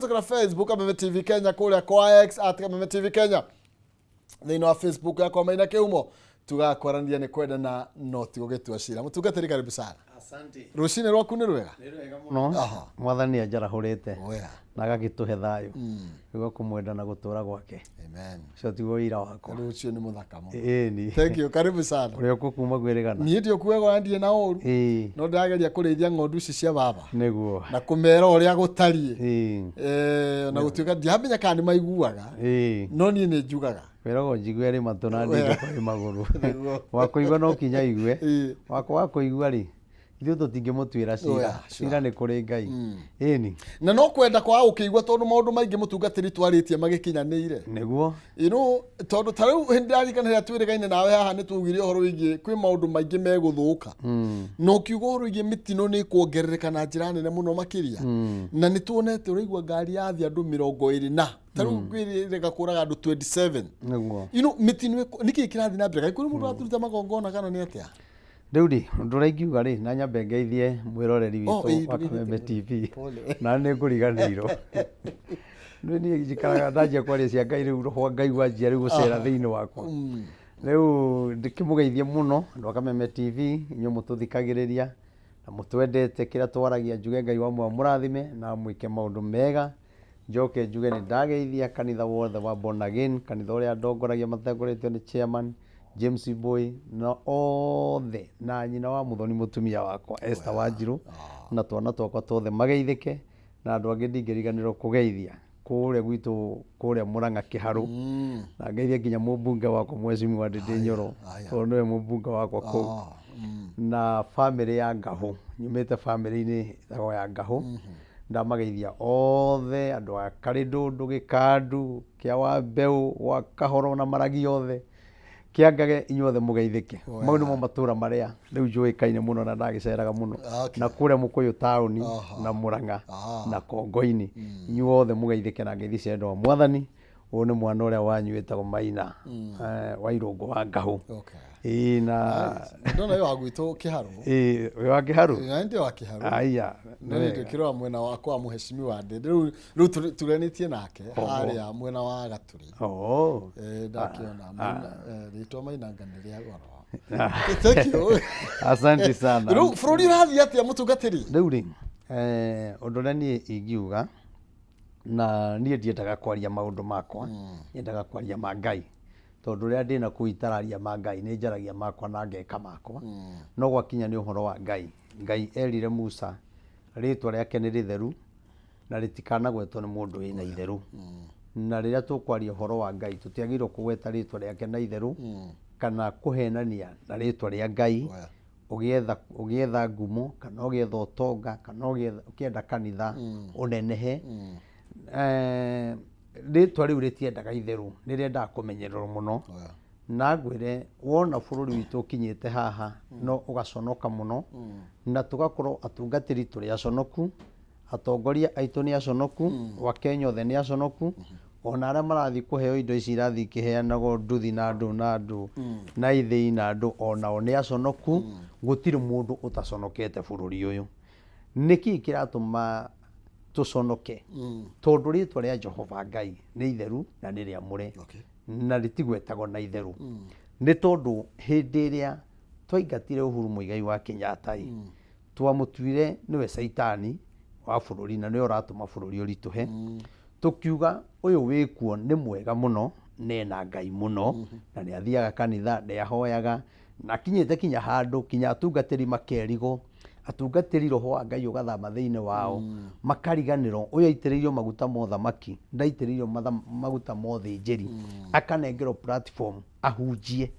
Kwa Facebook Kameme TV Kenya, kule kwa X @Kameme TV Kenya. Thĩinĩ wa Facebook yakwa Maina Kĩhumo tugakwarania nĩ kwenda na noti gũgĩtuacira. Mũtungatĩri karibu sana. Asante. Rũcinĩ rwaku nĩ rwega? Nĩ rwega mũno. Mwathani ajarahũrĩte. Na agagĩtũhe thayũ. Nĩguo kũmwenda na gũtũra gwake. Amen. Cio tiguo ira wakwa. Rũcio nĩ mũthaka mũno. Ĩni. Thank you, karibu sana. Ũrĩa ũkuma gwĩrĩgana. Niĩ ndio kuega ndie na ũru. No ndageria kũrĩithia ng'ondu ici cia baba. Nĩguo. Na kũmera ũrĩa gũtariĩ. Na gũtuĩka ndiamenya kana nĩ maiguaga. No niĩ nĩ njugaga. Wĩragwo njigue rĩ matũ na ndingo kwa magũrũ. Wakũigua no kinya igue. Wakũigua rĩ ithuĩ tũtingĩmũtuĩra cira. Cira nĩ kũrĩ Ngai. Ĩni. Na no kwenda kwa ũkĩigua tondũ maũndũ maingĩ mũtungatĩri twarĩtie magĩkinyanĩire. Nĩguo. Tondũ ta rĩu hĩndĩ ndarikana rĩrĩa twĩrĩgaine nawe haha nĩ tugire ũhoro wĩgiĩ kwĩ maũndũ maingĩ megũthũka. No kiugo ũhoro wĩgiĩ mĩtino nĩ kuongerereka na njĩra nene mũno makĩria. Na nĩ tuonete ũraigua ngari yathi andũ 20 na ta rĩu gwĩrĩga kũraga andũ 27. Nĩguo. Mĩtino nĩkĩ kĩrathi na mbere kũrĩ mũndũ aturuta magongona kana nĩ atĩa? Rĩu rĩ ũndũ ũraingiuga rĩ na nyambe ngeithie mwĩroreri witũ wa Kameme TV na nĩ ngũriganĩirwo. Niĩ njikaraga ndanjia kwaria cia Ngai rĩu roho Ngai wanjia rĩu gũcera thĩinĩ wakwa. Rĩu ndĩkĩmũgeithie mũno andũ a Kameme TV inyuĩ mũtũthikagĩrĩria na mũtwendete kĩrĩa twaragia, njuge Ngai wamwe mũrathime na mwĩke maũndũ mega. Njoke njuge nĩ ndageithia kanitha wothe wa Born Again, kanitha ũrĩa ndongoragia matongoretio nĩ chairman James Boy na othe na nyina wa Muthoni mũtumia wakwa Esther Wanjiru na twana twakwa tothe mageithĩke, na andũ angĩ ndingĩriganĩrwo kũgeithia kũrĩa gwitũ kũrĩa Mũrang'a Kĩharũ, na ngeithie nginya mũmbunge wakwa Mheshimiwa Ndindi Nyoro tondũ nĩwe mũmbunge wakwa kũu, na bamĩrĩ ya Ngahũ, nyumĩte bamĩrĩ-inĩ ya Ngahũ. Ndamageithia othe andũ a Karĩndũndũ, Gĩkandu, kĩa Wambeu, gwa Kahoro na Maragi othe Kĩangage, inyuothe mũgeithĩke. Mau nĩmo matũra marĩa rĩu njũĩkaine mũno na ndagĩceraga mũno, na kũrĩa Mũkũyũ taũni na Mũrang'a na Kongo-inĩ. Inyuothe mũgeithĩke na ngeithi cia wa Mwathani. Ũyũ nĩ mwana ũrĩa wanyu wĩtagwo Maina wa Irũngũ wa Ngahũ. Na ndona yo agwitwo Kĩharũ. Wĩ wa Kĩharũ? Na ndio wa Kĩharũ. Aya. Nĩ ndĩkĩrora mwena wakwa Mheshimiwa Ndindi. Rĩu turanĩtie nake harĩa mwena wa Gatũri. Ndakiona rĩtwa Maina nganĩ rĩa goro. Thank you. Asante sana. Rĩu bũrũri ũrathiĩ atĩa mũtungatĩri? Rĩu rĩ ũndũ ũrĩa niĩ ingiuga, na niĩ ndiendaga kwaria maũndũ makwa, nyendaga kwaria ma Ngai, tondũ rĩrĩa ndĩna kũu itararia ma Ngai nĩ njaragia makwa na ngeka makwa. No gwakinya nĩ ũhoro wa Ngai. Ngai erire Musa rĩtwa rĩake nĩ rĩtheru na rĩtikanagwetwo nĩ mũndũ wĩna itherũ. Na rĩrĩa tũkwaria ũhoro wa Ngai tũtiagĩrĩirwo kũgweta rĩtwa rĩake na itherũ kana kũhenania na rĩtwa rĩa Ngai ũgĩetha ngumo kana ũgĩetha ũtonga kana ũkĩenda kanitha ũnenehe. Rĩtwa rĩu rĩtiendaga itherũ, nĩ rĩendaga kũmenyererwo mũno. Na ngwĩre wona bũrũri witũ ũkinyĩte haha no ũgaconoka mũno, na tũgakorwo atungatĩri tũrĩ aconoku, atongoria aitũ nĩ aconoku, Wakenya othe nĩ aconoku, ona arĩa marathiĩ kũheo indo ici irathiĩ ikĩheanagwo nduthi na andũ na ithĩi na andũ, onao nĩ aconoku. Gũtirĩ mũndũ ũtaconokete bũrũri ũyũ. Nĩkĩ kĩratũma tũconoke? Tondũ rĩtwa rĩa Jehova Ngai nĩ itheru na nĩ rĩamũre na rĩtigwetagwo na itherũ. Nĩ tondũ hĩndĩ ĩrĩa twaingatire Uhuru Muigai wa Kenyatta twamũtuire nĩwe caitani wa bũrũri na nĩwe ũratũma bũrũri ũritũhe. Tũkiuga ũyũ wĩkuo nĩ mwega mũno, nena Ngai mũno, na nĩ athiaga kanitha, nĩ ahoyaga, na kinyĩte kinya handũ kinya atungatĩri makerigwo. Atungatĩri roho wa Ngai ũgathama thĩinĩ wao, makariganĩrwo ũyũ aitĩrĩirio maguta mothamaki, ndaitĩrĩirio maguta mothĩnjĩri, akanengerwo platform ahunjie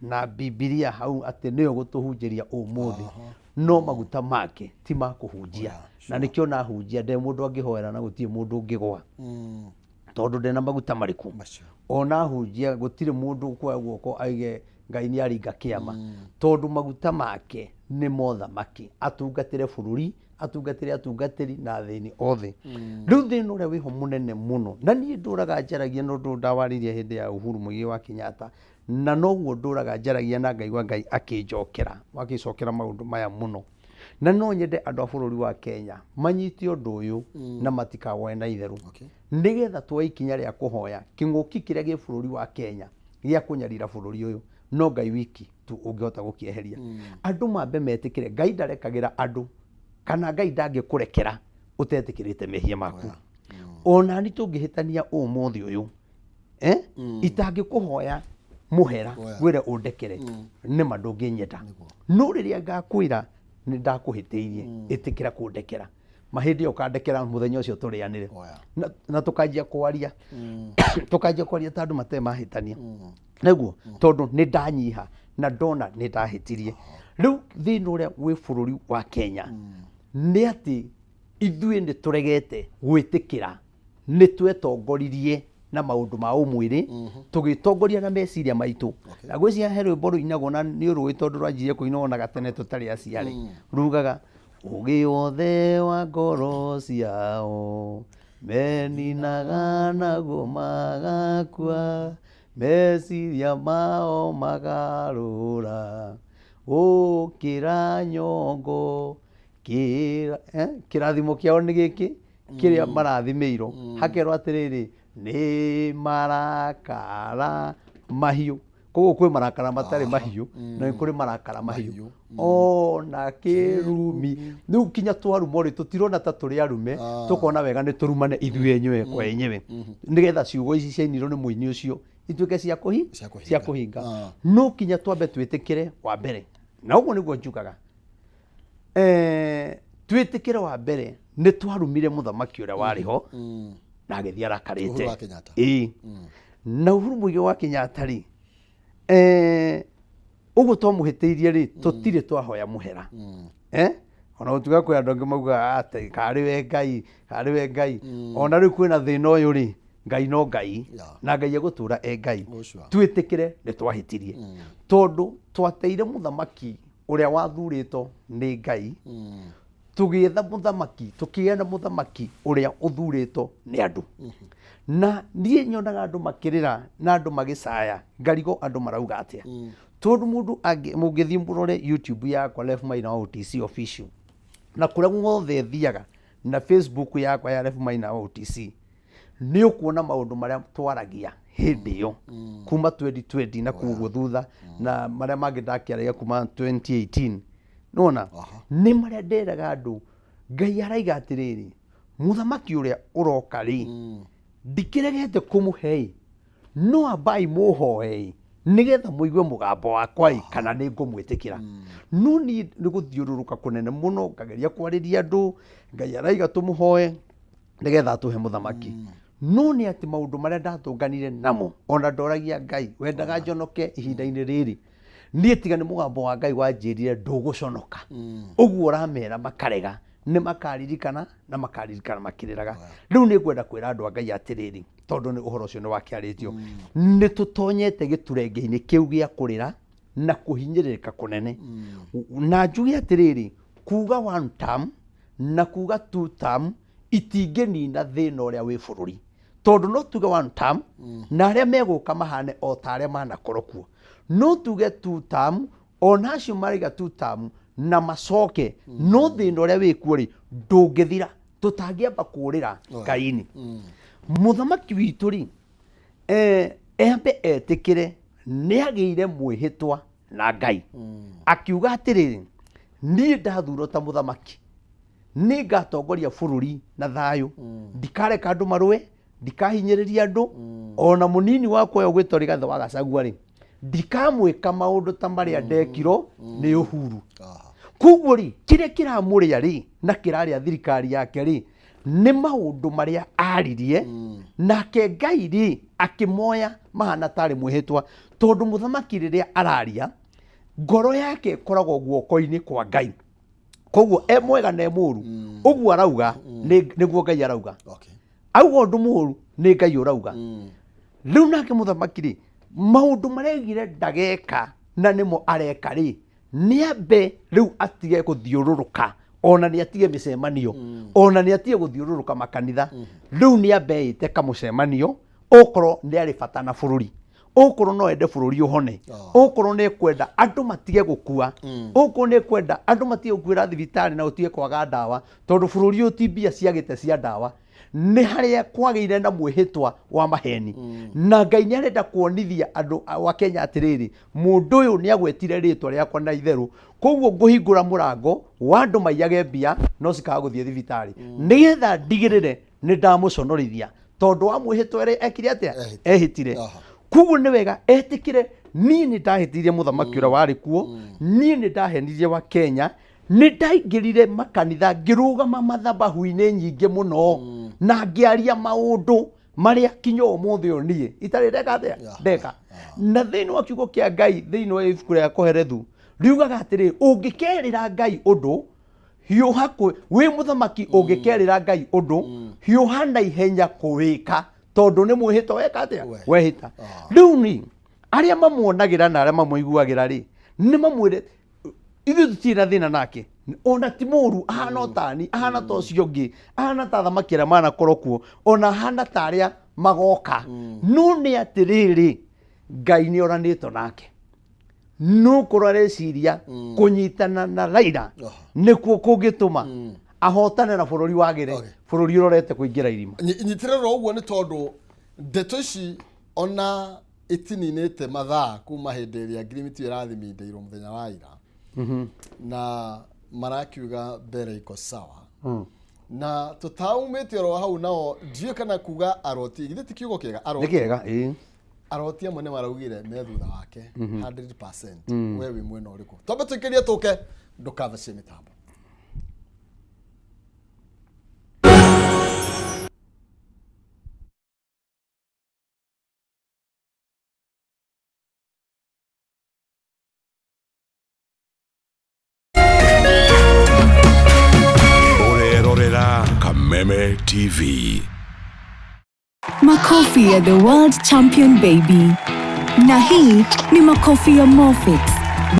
na Bibilia hau atĩ nĩyo gũtũhunjĩria ũmũthĩ, no maguta make ti ma kũhunjia. Na nĩkĩo na hunjia ndĩ mũndũ angĩhoera na gũtirĩ mũndũ ũngĩgwa, tondũ ndĩ na maguta marĩkũ. Ona hunjia gũtirĩ mũndũ kwa guoko aige Ngai nĩ aringa kĩama, tondũ maguta make nĩ mothamaki, atungatĩre bũrũri, atungatĩri na thĩni othe. Rĩu thĩna ũrĩa wĩho mũnene mũno, na niĩ ndũraga njaragia no ndũ ndawaririe hĩndĩ ya Uhuru Muigai wa Kenyatta, na noguo ndũraga njaragia na Ngai wa Ngai akĩnjokera, wakĩcokera maũndũ maya mũno. na no nyende andũ a bũrũri wa Kenya manyite ũndũ ũyũ na matikawoe na itherũ nĩgetha tuoe ikinya rĩa kũhoya kĩng'ũki kĩrĩa gĩ bũrũri wa Kenya gĩa kũnyarira bũrũri ũyũ no Ngai wiki tu ũngĩhota gũkĩeheria andũ mambe metĩkĩre Ngai ndarekagĩra andũ kana Ngai ndangĩkũrekera ũtetĩkĩrĩte mehia maku ona ni tũngĩhĩtania ũmũthĩ ũyũ itangĩkũhoya mũhera wĩre ũndekere nĩma ndũngĩnyenda no rĩrĩa ngakwĩra nĩ ndakũhĩtĩirie ĩtĩkĩra kũndekera mahĩndĩ ĩyo ũkandekera mũthenya ũcio tũrĩanĩre na tũkanjia kwaria ta andũ matarĩ mahĩtania nĩguo tondũ nĩ ndanyiha na ndona nĩ ndahĩtirie rĩu thĩna ũrĩa wĩ bũrũri wa Kenya nĩ atĩ ithuĩ nĩ tũregete gwĩtĩkĩra nĩ twetongoririe na maũndũ ma ũmwĩrĩ tũgĩtongoria na meciria maitũ na gwĩciria he rwĩmbo rũinagwo na nĩ ũrũĩ tondũ rwanjirie kũinwo na gatene tũtarĩ aciarĩ rugaga ũgĩ wothe wa ngoro ciao meninaga naguo magakua meciria mao magarũra ũkĩra nyongo kĩrathimo kĩao nĩ gĩkĩ kĩrĩa marathimĩirwo hakerwo atĩrĩrĩ nĩ marakara mahiũ koguo kwĩ marakara matarĩ mahiũ na nĩ kũrĩ marakara mahiũ ona kĩrumi rĩu kinya twarumwo rĩ tũtirona ta tũrĩ arume tũkona wega nĩ tũrumane ithuĩ enyewe kwa enyewe nĩgetha ciugo ici ciainirwo nĩ mũini ũcio ituĩke cia kũhinga no kinya twambe twĩtĩkĩre wa mbere na ũguo nĩguo njugaga twĩtĩkĩre wa mbere nĩ twarumire mũthamaki ũrĩa warĩ ho na agĩthiĩ arakarĩte na Uhuru Muigai wa Kenyatta rĩ ũguo twamũhĩtĩirie rĩ tũtirĩ twahoya mũhera ona gũtuĩka kwĩ andũ angĩ maugaga atĩ karĩ we Ngai ona rĩu kwĩna thĩna ũyũ rĩ Ngai no Ngai na Ngai egũtũra Ngai twĩtĩkĩre nĩ twahĩtirie tondũ twateire mũthamaki ũrĩa wathurĩtwo nĩ Ngai tũgĩetha mũthamaki tũkĩgĩa na mũthamaki ũrĩa ũthurĩtwo nĩ andũ na niĩ nyonaga andũ makĩrĩra na andũ magĩcaya ngarigwo andũ marauga atĩa tondũ mũndũ mũngĩthiĩ mũrore YouTube yakwa Rev Maina wa OTC official na kũrĩa guothe thiaga na Facebook yakwa ya Rev Maina wa OTC nĩ ũkuona maũndũ marĩa twaragia hĩndĩ ĩyo kuma 2020 na kuguo thutha na marĩa mangĩ ndakĩaragia kuma 2018 nona nĩ marĩa nderaga andũ Ngai araiga atĩrĩrĩ mũthamaki ũrĩa ũroka rĩ ndikĩregete kũmũhe no ambai mũhoe nĩgetha mũigue mũgambo wakwa kana nĩ ngũmwĩtĩkĩra no niĩ nĩ gũthiũrũrũka kũnene mũno ngageria kwarĩria andũ Ngai araiga tũmũhoe nĩgetha atũhe mũthamaki no nĩ atĩ maũndũ marĩa ndatũnganire namo ona ndoragia Ngai wendaga njonoke ihinda-inĩ rĩrĩ niĩ tiga nĩ mũgambo wa Ngai wanjĩrire ndũgũconoka ũguo ũramera makarega nĩ makaririkana na makaririkana makĩrĩraga rĩu nĩ ngwenda kwĩra andũ a Ngai atĩrĩrĩ tondũ nĩ ũhoro ũcio nĩ wakĩarĩtio nĩ tũtonyete gĩturenge-inĩ kĩu gĩa kũrĩra na kũhinyĩrĩrĩka kũnene na njuge atĩrĩrĩ kuga one term na kuga two term itingĩnina thĩna ũrĩa wĩ bũrũri tondũ no tuge one term na arĩa megũka mahane o ta arĩa manakorwo kuo no tuge two term ona acio maraiga two term na macoke no thĩna ũrĩa wĩkuo rĩ ndũngĩthira tũtangĩamba kũrĩra Ngai-inĩ mũthamaki witũ rĩ embe etĩkĩre nĩ agĩire mwĩhĩtwa na Ngai akiuga atĩrĩrĩ niĩ ndathurwo ta mũthamaki nĩ ngatongoria bũrũri na thayũ ndikareka andũ marũe ndikahinyĩrĩria andũ ona mũnini wakwa ũyũ gwĩtwo Rigathĩ wa Gachagua rĩ ndikamwĩka maũndũ ta marĩa ndekirwo nĩ Uhuru koguo rĩ kĩrĩa kĩramũrĩa rĩ na kĩrarĩa thirikari yake rĩ nĩ maũndũ marĩa aririe nake Ngai rĩ akĩmoya mahana tarĩ mwĩhĩtwa tondũ mũthamaki rĩrĩa araria ngoro yake ĩkoragwo guoko-inĩ kwa Ngai koguo mwega na mũru ũguo arauga nĩguo Ngai arauga auga ũndũ mũru nĩ Ngai ũrauga rĩu nake mũthamaki rĩ maũndũ maregire ndageka na nĩmo areka rĩ nĩ ambe rĩu atige gũthiũrũrũka ona nĩ atige mĩcemanio ona nĩ atige gũthiũrũrũka makanitha rĩu nĩ ambe ĩte kamũcemanio okorwo nĩ arĩ bata na bũrũri okorwo no ende bururi uhone okorwo ne kwenda andu matige gukua okorwo ne kwenda andu matige gukuira thibitari na utige kwaga ndawa tondu bururi utibia ciagite cia ndawa ni haria kwageire na mwihitwa wa maheni na Ngai ni arenda kuonithia andu wa Kenya atiriri mundu uyu ni agwetire ritwa riakwa na itheru koguo nguhingura murango wa andu maiyage mbia no cikaga guthie thibitari nigetha ndigirire ni ndamuconorithia tondu wa mwihitwa ri ekire atia ehitire koguo ni wega etikire ni ndahitirie muthamaki ura wari kuo ni ndahenirie wa Kenya ni ndaingirire makanitha ngirugama mathabahu-ini nyingi muno na ngiaria maundu maria kinyo umuthi uyu nie itari ndeka atia ndeka na thiini wa kiugo kia Ngai thiini wa ibuku ria Koherethu riugaga atiri ungikerira Ngai undu hiuha wi muthamaki ungikerira Ngai undu hiuha na ihenya kuwika tondu ni mwihito weka atia wehita riu ni aria mamuonagira na aria mamuiguagira ri ni mamwire ithu tutina thina nake ona ti muru ahana otani ahana to ciongi ahana ta thamakira mana korokuo ona ahana ta aria magoka no ni atiriri Ngai ni oranito nake no kurareciria kunyitana na Raila nikuo kungituma ahotane na bururi wagire bururi urorete kuingira irima nyitirero uguo ni tondu ndeto ici ona itininite mathaa kuma hindi iria ngirimiti irathimindĩirwo muthenya wa ira na marakiuga mbere iko sawa na tutaumite ro hau nao ndiye kana kuga aroti githĩ ti kiugo kiega aroti kiega aroti amwe nĩ maraugire me thutha wake 100% wewe mwena ũrĩkũ twambe tũkĩrie tũke ndũkathece mĩtambo Kameme TV. Makofi ya the world champion baby. Na hii ni makofi ya Mofix.